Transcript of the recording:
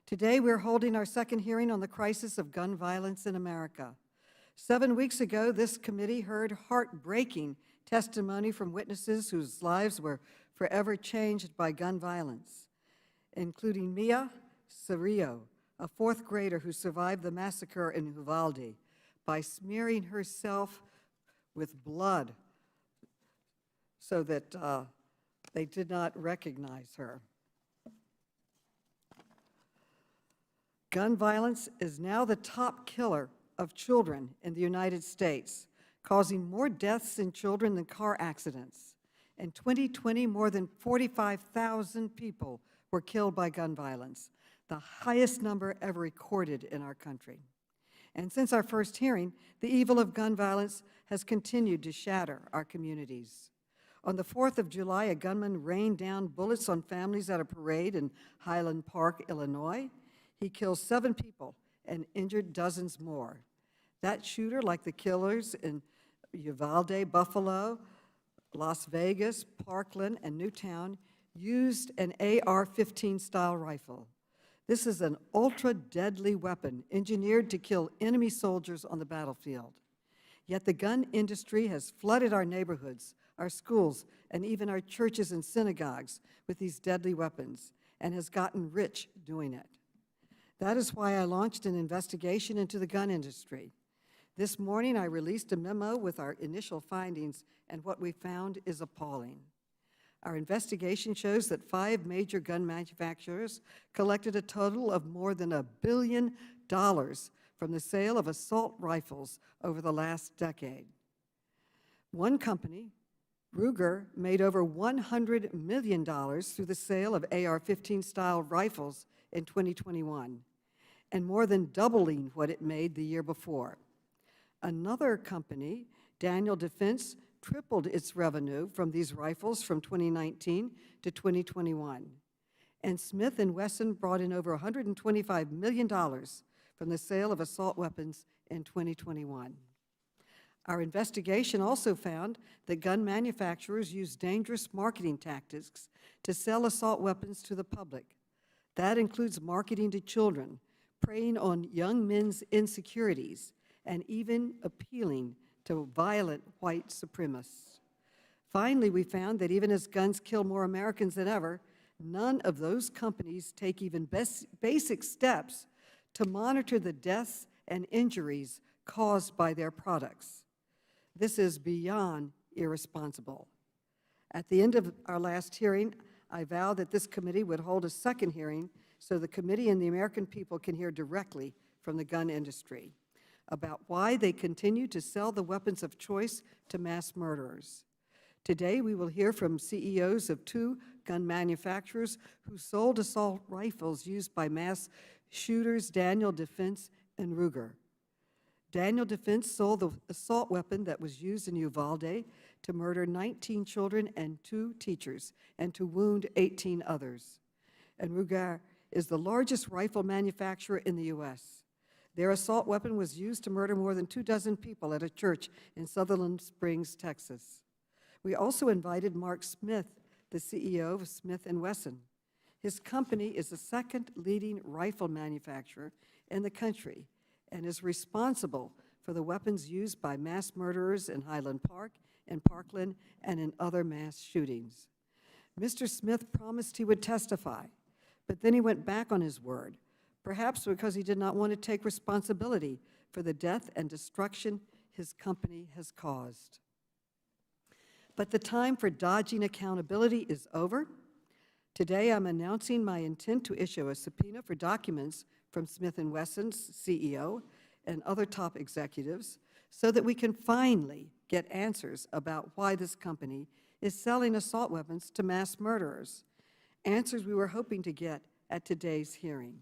Today, we're holding our second hearing on the crisis of gun violence in America. 7 weeks ago, this committee heard heartbreaking testimony from witnesses whose lives were forever changed by gun violence, including Mia Cerrillo, a fourth grader who survived the massacre in Uvalde by smearing herself with blood so that they did not recognize her. Gun violence is now the top killer of children in the United States, causing more deaths in children than car accidents. In 2020, more than 45,000 people were killed by gun violence, the highest number ever recorded in our country. And since our first hearing, the evil of gun violence has continued to shatter our communities. On the 4th of July, a gunman rained down bullets on families at a parade in Highland Park, Illinois. He killed 7 people and injured dozens more. That shooter, like the killers in Uvalde, Buffalo, Las Vegas, Parkland, and Newtown, used an AR-15 style rifle. This is an ultra-deadly weapon engineered to kill enemy soldiers on the battlefield. Yet the gun industry has flooded our neighborhoods, our schools, and even our churches and synagogues with these deadly weapons, and has gotten rich doing it. That is why I launched an investigation into the gun industry. This morning, I released a memo with our initial findings, and what we found is appalling. Our investigation shows that 5 major gun manufacturers collected a total of more than $1 billion from the sale of assault rifles over the last decade. One company, Ruger, made over $100 million through the sale of AR-15 style rifles in 2021, and more than doubling what it made the year before. Another company, Daniel Defense, tripled its revenue from these rifles from 2019 to 2021. And Smith & Wesson brought in over $125 million from the sale of assault weapons in 2021. Our investigation also found that gun manufacturers use dangerous marketing tactics to sell assault weapons to the public. That includes marketing to children, preying on young men's insecurities, and even appealing to violent white supremacists. Finally, we found that even as guns kill more Americans than ever, none of those companies take even basic steps to monitor the deaths and injuries caused by their products. This is beyond irresponsible. At the end of our last hearing, I vowed that this committee would hold a second hearing so the committee and the American people can hear directly from the gun industry about why they continue to sell the weapons of choice to mass murderers. Today, we will hear from CEOs of 2 gun manufacturers who sold assault rifles used by mass shooters, Daniel Defense and Ruger. Daniel Defense sold the assault weapon that was used in Uvalde to murder 19 children and 2 teachers, and to wound 18 others. And Ruger is the largest rifle manufacturer in the U.S. Their assault weapon was used to murder more than 24 people at a church in Sutherland Springs, Texas. We also invited Mark Smith, the CEO of Smith & Wesson. His company is the 2nd leading rifle manufacturer in the country and is responsible for the weapons used by mass murderers in Highland Park, in Parkland, and in other mass shootings. Mr. Smith promised he would testify, but then he went back on his word, perhaps because he did not want to take responsibility for the death and destruction his company has caused. But the time for dodging accountability is over. Today, I'm announcing my intent to issue a subpoena for documents from Smith & Wesson's CEO and other top executives so that we can finally get answers about why this company is selling assault weapons to mass murderers, answers we were hoping to get at today's hearing.